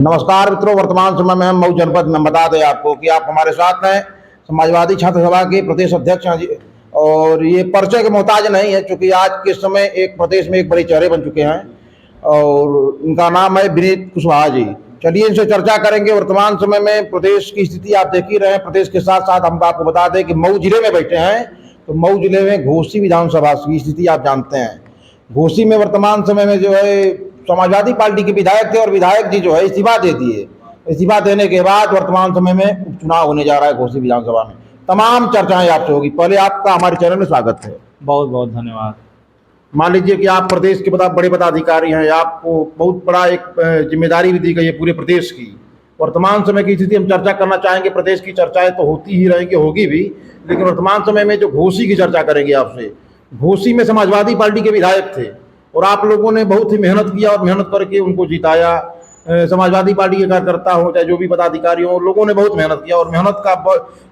नमस्कार मित्रों, वर्तमान समय में हम मऊ जनपद में बता दें आपको कि आप हमारे साथ हैं। समाजवादी छात्र सभा के प्रदेश अध्यक्ष हैं जी। और ये परिचय के मोहताज नहीं है, क्योंकि आज के समय एक प्रदेश में एक बड़े चेहरे बन चुके हैं और इनका नाम है विनीत कुशवाहा जी। चलिए इनसे चर्चा करेंगे। वर्तमान समय में प्रदेश की स्थिति आप देख ही रहे हैं। प्रदेश के साथ साथ हम आपको बता दें कि मऊ जिले में बैठे हैं, तो मऊ जिले में घोसी विधानसभा की स्थिति आप जानते हैं। घोसी में वर्तमान समय में जो है समाजवादी पार्टी के विधायक थे और विधायक जी जो है इस्तीफा दे दिए। इस्तीफा देने के बाद वर्तमान समय में उपचुनाव होने जा रहा है घोसी विधानसभा में। तमाम चर्चाएं आपसे होगी। पहले आपका हमारे चैनल में स्वागत है। बहुत बहुत धन्यवाद। मान लीजिए कि आप प्रदेश के बड़े पदाधिकारी हैं, आपको बहुत बड़ा एक जिम्मेदारी भी दी गई है पूरे प्रदेश की। वर्तमान समय की स्थिति हम चर्चा करना चाहेंगे। प्रदेश की चर्चाएं तो होती ही रहेंगी, होगी भी, लेकिन वर्तमान समय में जो घोसी की चर्चा करेंगे आपसे। घोसी में समाजवादी पार्टी के विधायक थे और आप लोगों ने बहुत ही मेहनत किया और मेहनत करके उनको जिताया। समाजवादी पार्टी के कार्यकर्ता हो चाहे जो भी पदाधिकारी हो, लोगों ने बहुत मेहनत किया और मेहनत का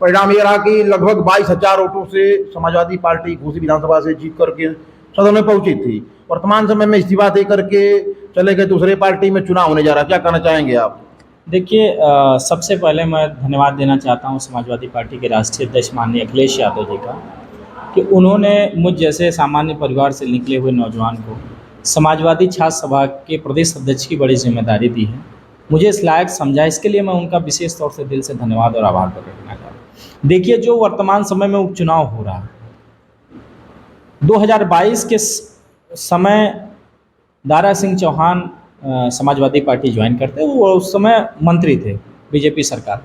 परिणाम ये रहा कि लगभग 22,000 वोटों से समाजवादी पार्टी घोसी विधानसभा से जीत करके सदन में पहुंची थी। वर्तमान समय में इस्तीफा दे करके चले गए दूसरे पार्टी में चुनाव होने जा रहा है। क्या कहना चाहेंगे आप? देखिए, सबसे पहले मैं धन्यवाद देना चाहता हूं समाजवादी पार्टी के राष्ट्रीय अध्यक्ष माननीय अखिलेश यादव जी का, कि उन्होंने मुझ जैसे सामान्य परिवार से निकले हुए नौजवान को समाजवादी छात्र सभा के प्रदेश अध्यक्ष की बड़ी जिम्मेदारी दी है। मुझे इस लायक समझा, इसके लिए मैं उनका विशेष तौर से दिल से धन्यवाद और आभार प्रकट करना चाहता हूँ। देखिए, जो वर्तमान समय में उपचुनाव हो रहा है, 2022 के समय दारा सिंह चौहान समाजवादी पार्टी ज्वाइन करते, वो उस समय मंत्री थे बीजेपी सरकार।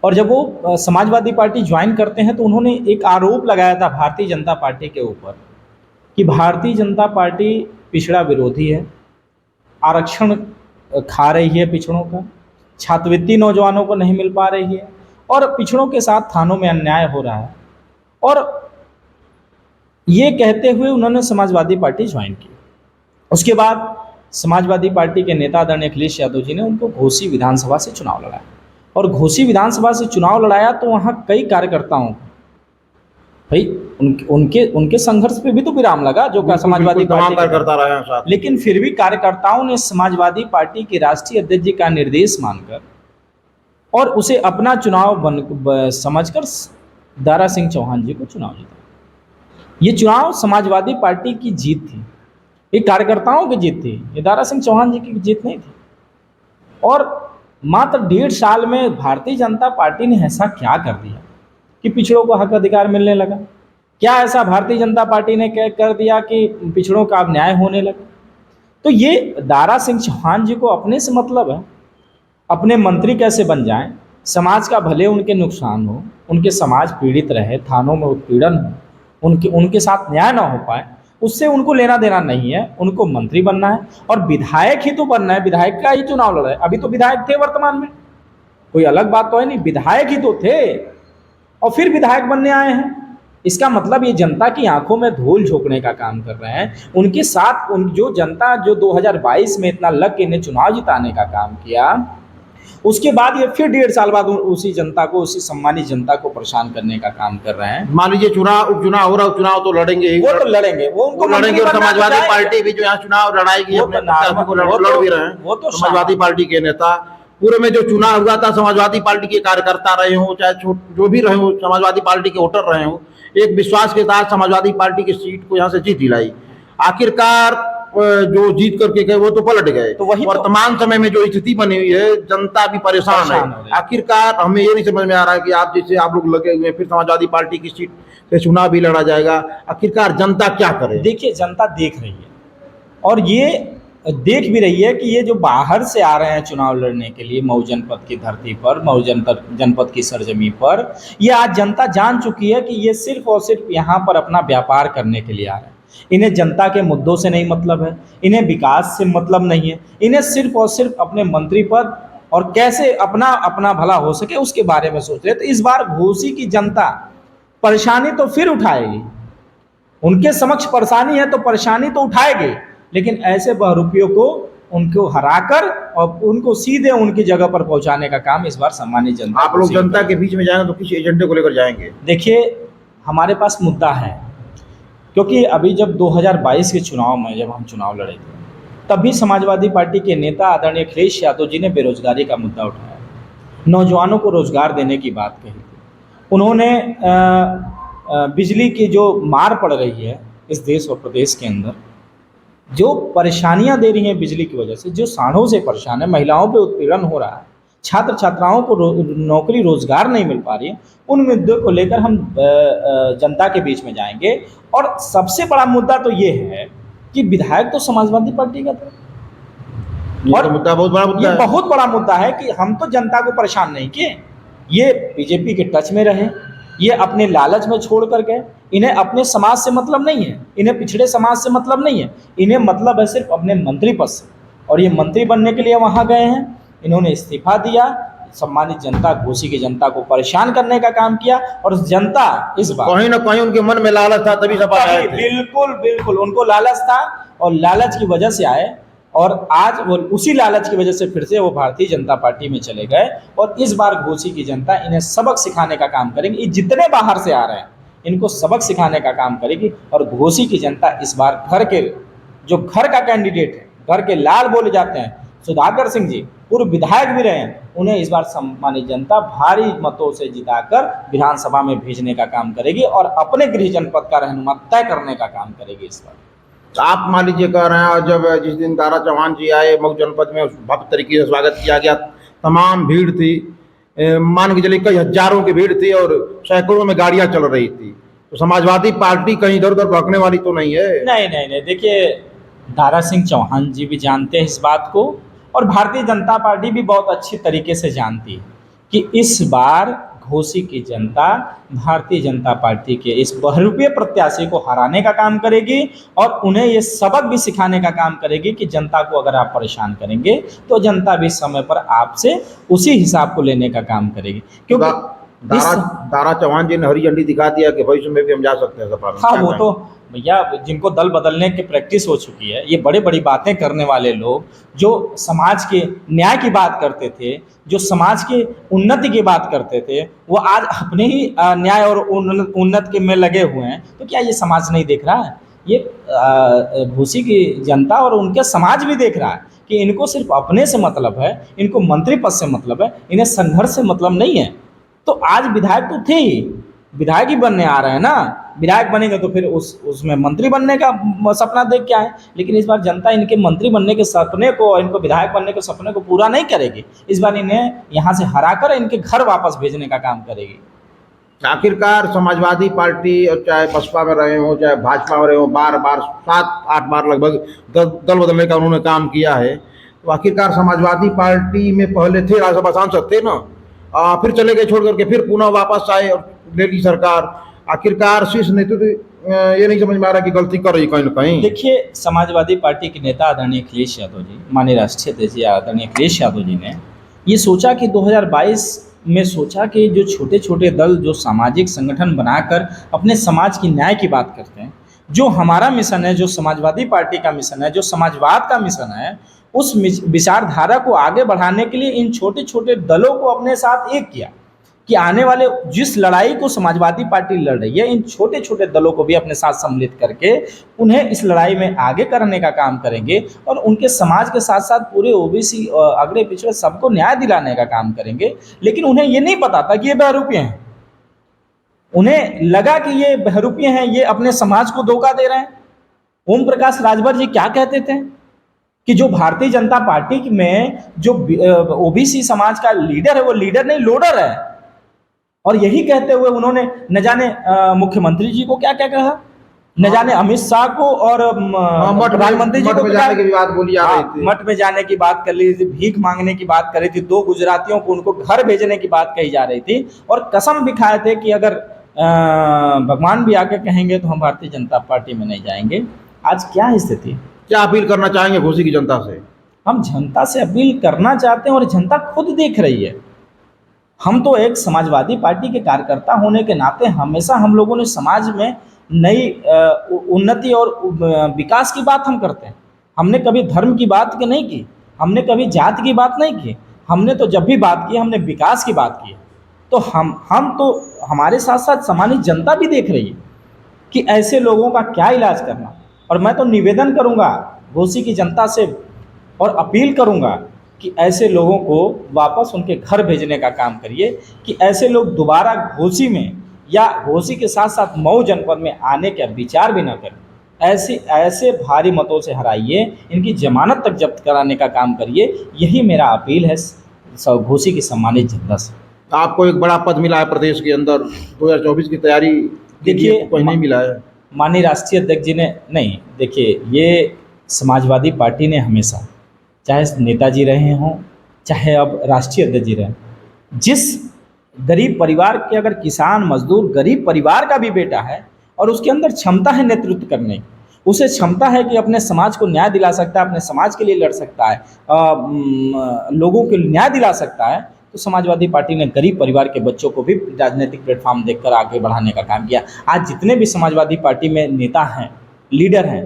और जब वो समाजवादी पार्टी ज्वाइन करते हैं तो उन्होंने एक आरोप लगाया था भारतीय जनता पार्टी के ऊपर कि भारतीय जनता पार्टी पिछड़ा विरोधी है, आरक्षण खा रही है पिछड़ों का, छात्रवृत्ति नौजवानों को नहीं मिल पा रही है और पिछड़ों के साथ थानों में अन्याय हो रहा है। और ये कहते हुए उन्होंने समाजवादी पार्टी ज्वाइन की। उसके बाद समाजवादी पार्टी के नेता आदरणीय अखिलेश यादव जी ने उनको घोसी विधानसभा से चुनाव लड़ाया और घोसी विधानसभा से चुनाव लड़ाया तो वहाँ कई कार्यकर्ताओं को भाई उनके संघर्ष पे भी तो विराम लगा, जो समाजवादी पार्टी कार्यकर्ता रहे हैं साथ। लेकिन फिर भी कार्यकर्ताओं ने समाजवादी पार्टी के राष्ट्रीय अध्यक्ष जी का निर्देश मानकर और उसे अपना चुनाव समझकर दारा सिंह चौहान जी को चुनाव जीता। ये चुनाव समाजवादी पार्टी की जीत थी, ये कार्यकर्ताओं की जीत थी, ये दारा सिंह चौहान जी की जीत नहीं थी। और मात्र 1.5 साल में भारतीय जनता पार्टी ने ऐसा क्या कर दिया कि पिछड़ों को हक अधिकार मिलने लगा? क्या ऐसा भारतीय जनता पार्टी ने कर दिया कि पिछड़ों का अब न्याय होने लगा? तो ये दारा सिंह चौहान जी को अपने से मतलब है, अपने मंत्री कैसे बन जाएं, समाज का भले उनके नुकसान हो, उनके समाज पीड़ित रहे, थानों में उत्पीड़न हो, उनके साथ न्याय ना हो पाए, उससे उनको लेना देना नहीं है। उनको मंत्री बनना है और विधायक ही तो बनना है, विधायक का ही चुनाव लड़ा है। अभी तो विधायक थे वर्तमान में, कोई अलग बात तो है नहीं, विधायक ही तो थे और फिर विधायक बनने आए हैं। इसका मतलब ये जनता की आंखों में धूल झोंकने का काम कर रहे हैं। उनके साथ जो जनता जो 2022 में इतना लग के इन्हें चुनाव जिताने का काम किया, उसके बाद ये फिर 1.5 साल बाद उसी जनता को, उसी सम्मानित जनता को परेशान करने का काम कर रहे हैं। मान लीजिए उपचुनाव हो रहा, उपचुनाव तो लड़ेंगे ही, वो तो लड़ेंगे, वो उनको लड़ेंगे। और समाजवादी पार्टी भी जो यहाँ चुनाव लड़ाएगी, लड़ भी रहे हैं। वो तो समाजवादी पार्टी के नेता पूरे में जो चुनाव हुआ था, समाजवादी पार्टी के कार्यकर्ता रहे हो चाहे जो भी रहे हो, समाजवादी पार्टी के वोटर रहे हो, एक विश्वास के साथ समाजवादी पार्टी की सीट को यहाँ से जीत दिलाई। आखिरकार जो जीत करके गए वो तो पलट गए। तो वही वर्तमान समय में जो स्थिति बनी हुई है, जनता भी परेशान है। आखिरकार हमें ये नहीं समझ में आ रहा है कि आप लोग लगे हुए, फिर समाजवादी पार्टी की सीट से चुनाव भी लड़ा जाएगा। आखिरकार जनता क्या करे? देखिए, जनता देख रही है और ये देख भी रही है कि ये जो बाहर से आ रहे हैं चुनाव लड़ने के लिए मऊ जनपद की धरती पर, मऊ जनपद की सरजमी पर, ये आज जनता जान चुकी है कि ये सिर्फ और सिर्फ यहाँ पर अपना व्यापार करने के लिए आ रहे हैं। इन्हें जनता के मुद्दों से नहीं मतलब है, इन्हें विकास से मतलब नहीं है, इन्हें सिर्फ और सिर्फ अपने मंत्री पद और कैसे अपना भला हो सके उसके बारे में सोच रहे। तो इस बार घोसी की जनता परेशानी तो फिर उठाएगी, उनके समक्ष परेशानी है तो परेशानी तो उठाएगी, लेकिन ऐसे बहरूपियों को उनको हराकर और उनको सीधे उनकी जगह पर पहुंचाने का काम इस बार सम्मानित जनता। आप लोग जनता के बीच में जाएंगे तो किस एजेंडे को लेकर जाएंगे? देखिए, हमारे पास मुद्दा है, क्योंकि अभी जब 2022 के चुनाव में जब हम चुनाव लड़े थे तभी समाजवादी पार्टी के नेता आदरणीय अखिलेश यादव जी ने बेरोजगारी का मुद्दा उठाया, नौजवानों को रोजगार देने की बात कही थी। उन्होंने बिजली की जो मार पड़ रही है इस देश और प्रदेश के अंदर, जो परेशानियां दे रही हैं बिजली की वजह से, जो साढ़ों से परेशान है, महिलाओं पे उत्पीड़न हो रहा है, छात्र छात्राओं को नौकरी रोजगार नहीं मिल पा रही है, उन मुद्दों को लेकर हम जनता के बीच में जाएंगे। और सबसे बड़ा मुद्दा तो ये है कि विधायक तो समाजवादी पार्टी का था, ये और तो मुद्दा बहुत बड़ा मुद्दा ये है। बहुत बड़ा मुद्दा है कि हम तो जनता को परेशान नहीं किए, ये बीजेपी के टच में रहे, ये अपने लालच में छोड़ कर गए। इन्हें अपने समाज से मतलब नहीं है, इन्हें पिछड़े समाज से मतलब नहीं है, इन्हें मतलब है सिर्फ अपने मंत्री पद से। और ये मंत्री बनने के लिए वहाँ गए हैं, इन्होंने इस्तीफा दिया, सम्मानित जनता, घोसी की जनता को परेशान करने का काम किया। और जनता इस बार कहीं ना कहीं उनके मन में लालच था, तभी सपा आए थे। बिल्कुल बिल्कुल उनको लालच था, और लालच की वजह से आए, और आज वो उसी लालच की वजह से फिर से वो भारतीय जनता पार्टी में चले गए। और इस बार घोसी की जनता इन्हें सबक सिखाने का काम करेगी, ये जितने बाहर से आ रहे हैं इनको सबक सिखाने का काम करेगी। और घोसी की जनता इस बार घर के, जो घर का कैंडिडेट है, घर के लाल बोले जाते हैं, सुधाकर सिंह जी पूर्व विधायक भी रहे हैं, उन्हें इस बार सम्मानित जनता भारी मतों से जिताकर विधानसभा में भेजने का काम करेगी और अपने गृह जनपद का रहनुमा तय करने का काम करेगी इस बार। आप मान लीजिए कह रहे हैं, और जब जिस दिन दारा चौहान जी आए मऊ जनपद में, उस भव्य तरीके से स्वागत किया गया, तमाम भीड़ थी, मान के चलिए कई हजारों की भीड़ थी और सैकड़ों में गाड़ियां चल रही थी। तो समाजवादी पार्टी कहीं इधर उधर भड़कने वाली तो नहीं है? नहीं नहीं नहीं, देखिए दारा सिंह चौहान जी भी जानते हैं इस बात को, और भारतीय जनता पार्टी भी बहुत अच्छी तरीके से जानती है कि इस बार घोसी की जनता भारतीय जनता पार्टी के इस बहुरूपीय प्रत्याशी को हराने का काम करेगी, और उन्हें ये सबक भी सिखाने का काम करेगी कि जनता को अगर आप परेशान करेंगे तो जनता भी समय पर आपसे उसी हिसाब को लेने का काम करेगी। क्योंकि दारा चौहान जी ने हरी झंडी दिखा दिया कि भविष्य में भी हम जा सकते हैं सपा में। हाँ, वो तो भैया जिनको दल बदलने की प्रैक्टिस हो चुकी है, ये बड़ी बड़ी बातें करने वाले लोग, जो समाज के न्याय की बात करते थे, जो समाज के उन्नति की बात करते थे, वो आज अपने ही न्याय और उन्नति के में लगे हुए हैं। तो क्या ये समाज नहीं देख रहा है? ये घोसी की जनता और उनके समाज भी देख रहा है कि इनको सिर्फ अपने से मतलब है, इनको मंत्री पद से मतलब है, इन्हें संघर्ष से मतलब नहीं है। तो आज विधायक तो थे ही, विधायक ही बनने आ रहे हैं ना, विधायक बनेंगे तो फिर उसमें मंत्री बनने का सपना देख के आए। लेकिन इस बार जनता इनके मंत्री बनने के सपने को और इनको विधायक बनने के सपने को पूरा नहीं करेगी। इस बार इन्हें यहाँ से हराकर इनके घर वापस भेजने का काम करेगी। आखिरकार समाजवादी पार्टी, और चाहे बसपा में रहे हों चाहे भाजपा में रहे हों, बार बार 7-8 बार लगभग दल बदलने का उन्होंने काम किया है। तो आखिरकार समाजवादी पार्टी में पहले थे, राज्यसभा सांसद थे ना, फिर चले गए छोड़ करके, फिर पुनः वापस आए और ले ली सरकार। आखिरकार शीर्ष नेतृत्व ये नहीं समझ में आ रहा कि गलती कर रही कहीं ना कहीं। देखिए समाजवादी पार्टी के नेता आदरणीय अखिलेश यादव जी, माननीय राष्ट्रीय अध्यक्ष आदरणीय अखिलेश यादव जी ने ये सोचा कि 2022 में सोचा कि जो छोटे छोटे दल जो सामाजिक संगठन बनाकर अपने समाज की न्याय की बात करते हैं, जो हमारा मिशन है, जो समाजवादी पार्टी का मिशन है, जो समाजवाद का मिशन है, उस विचारधारा को आगे बढ़ाने के लिए इन छोटे छोटे दलों को अपने साथ एक किया कि आने वाले जिस लड़ाई को समाजवादी पार्टी लड़ रही है, इन छोटे छोटे दलों को भी अपने साथ सम्मिलित करके उन्हें इस लड़ाई में आगे करने का काम करेंगे, और उनके समाज के साथ साथ पूरे ओबीसी अगड़े पिछड़े सबको न्याय दिलाने का काम करेंगे। लेकिन उन्हें ये नहीं पता था कि ये बहरूपिये हैं, उन्हें लगा कि ये बहरूपिये हैं, ये अपने समाज को धोखा दे रहे हैं। ओम प्रकाश राजभर जी क्या कहते थे कि जो भारतीय जनता पार्टी में जो ओबीसी समाज का लीडर है, वो लीडर नहीं लोडर है। और यही कहते हुए उन्होंने न जाने मुख्यमंत्री जी को क्या क्या कहा, न जाने अमित शाह को और प्रधानमंत्री जी को जाने की बात बोली जा रही थी, मठ में जाने की बात कर रही थी, भीख मांगने की बात कर रही थी, 2 गुजरातियों को उनको घर भेजने की बात कही जा रही थी, और कसम भी खाए थे कि अगर भगवान भी आके कहेंगे तो हम भारतीय जनता पार्टी में नहीं जाएंगे। आज क्या स्थिति? क्या अपील करना चाहेंगे घोसी की जनता से? हम जनता से अपील करना चाहते हैं और जनता खुद देख रही है। हम तो एक समाजवादी पार्टी के कार्यकर्ता होने के नाते हमेशा हम लोगों ने समाज में नई उन्नति और विकास की बात हम करते हैं। हमने कभी धर्म की बात नहीं की, हमने कभी जात की बात नहीं की, हमने तो जब भी बात की हमने विकास की बात की। तो हम तो हमारे साथ साथ सामान्य जनता भी देख रही है कि ऐसे लोगों का क्या इलाज करना। और मैं तो निवेदन करूंगा घोसी की जनता से और अपील करूंगा कि ऐसे लोगों को वापस उनके घर भेजने का काम करिए, कि ऐसे लोग दोबारा घोसी में या घोसी के साथ साथ मऊ जनपद में आने का विचार भी न करें। ऐसे ऐसे भारी मतों से हराइए, इनकी जमानत तक जब्त कराने का काम करिए। यही मेरा अपील है घोसी की सम्मानित जनता से। आपको एक बड़ा पद मिला है प्रदेश के अंदर, 2024 की तैयारी के लिए देखिए, कोई नहीं मिला है। माननीय राष्ट्रीय अध्यक्ष जी ने नहीं, देखिए ये समाजवादी पार्टी ने हमेशा, चाहे नेताजी रहे हों चाहे अब राष्ट्रीय अध्यक्ष जी रहे, जिस गरीब परिवार के, अगर किसान मजदूर गरीब परिवार का भी बेटा है और उसके अंदर क्षमता है नेतृत्व करने की, उसे क्षमता है कि अपने समाज को न्याय दिला सकता है, अपने समाज के लिए लड़ सकता है, लोगों को न्याय दिला सकता है, तो समाजवादी पार्टी ने गरीब परिवार के बच्चों को भी राजनीतिक प्लेटफॉर्म देकर आगे बढ़ाने का काम किया। आज जितने भी समाजवादी पार्टी में नेता हैं, लीडर हैं,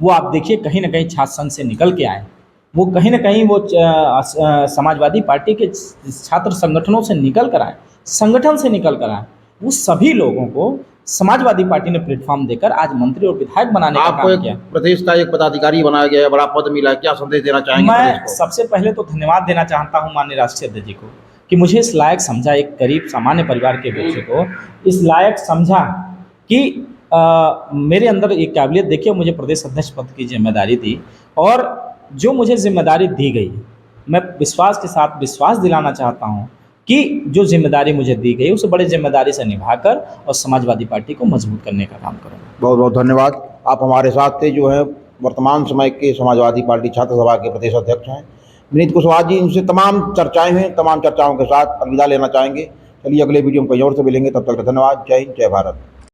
वो आप देखिए कहीं ना कहीं छात्र संघ से निकल के आए, वो कहीं ना कहीं वो समाजवादी पार्टी के छात्र संगठनों से निकल कर आए, संगठन से निकल कर आए। वो सभी लोगों को समाजवादी पार्टी ने प्लेटफॉर्म देकर आज मंत्री और विधायक बनाने का आपको काम एक किया। प्रदेश का एक पदाधिकारी बनाया गया है, बड़ा पद मिला है, क्या संदेश देना चाहेंगे प्रदेश मैं को? सबसे पहले तो धन्यवाद देना चाहता हूं माननीय राष्ट्रीय अध्यक्ष जी को कि मुझे इस लायक समझा, एक गरीब सामान्य परिवार के बच्चे को इस लायक समझा कि मेरे अंदर एक काबिलियत देखिए, मुझे प्रदेश अध्यक्ष पद की जिम्मेदारी दी, और जो मुझे जिम्मेदारी दी गई, मैं विश्वास के साथ विश्वास दिलाना चाहता हूं कि जो जिम्मेदारी मुझे दी गई उसे बड़े जिम्मेदारी से निभाकर और समाजवादी पार्टी को मजबूत करने का काम करूँगा। बहुत बहुत धन्यवाद। आप हमारे साथ थे, जो है वर्तमान समय के समाजवादी पार्टी छात्र सभा के प्रदेश अध्यक्ष हैं विनीत कुशवाहा जी। इनसे तमाम चर्चाएं हैं, तमाम चर्चाओं के साथ अलविदा लेना चाहेंगे। चलिए अगले वीडियो में कहीं और से मिलेंगे, तब तक धन्यवाद। जय हिंद, जय भारत।